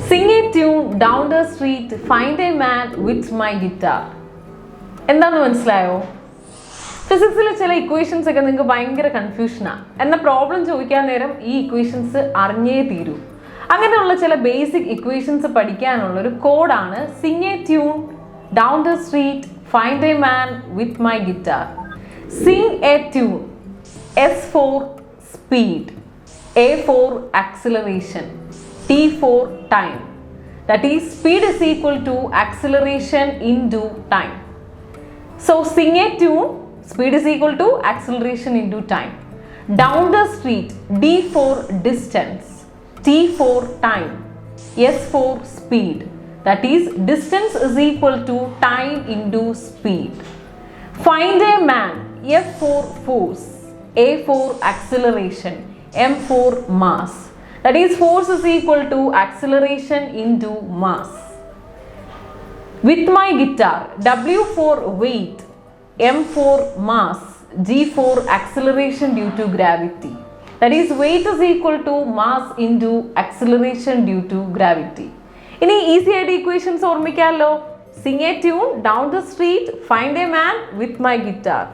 Sing a tune down the street, find a man with my guitar. എന്താന്ന് മനസ്സിലായോ? ഫിസിക്സിലെ ചില equations ഒക്കെ നിങ്ങൾക്ക് ഭയങ്കര കൺഫ്യൂഷനാണ്. എന്ന പ്രോബ്ലം ചോദിക്കാൻ നേരം ഈ ഇക്വേഷൻസ് അറിഞ്ഞേ തീരൂ. അങ്ങനെയുള്ള ചില ബേസിക് ഇക്വേഷൻസ് പഠിക്കാനുള്ള ഒരു കോഡാണ് Singh A tune down the street find a man with my guitar. Singh A tune. S for speed, A for acceleration, T for time. That is, speed is equal to acceleration into time. So sing a tune, speed is equal to acceleration into time. Down the street, D for distance, T for time, S for speed. That is, distance is equal to time into speed. Find a man, F for force, A for acceleration, M for mass. That is, force is equal to acceleration into mass. With my guitar, W for weight, M for mass, G for acceleration due to gravity. That is, weight is equal to mass into acceleration due to gravity. ഇനി easy ആയിട്ട് equations ഓർമ്മിക്കാമല്ലോ. Sing a tune down the street, find a man with my guitar.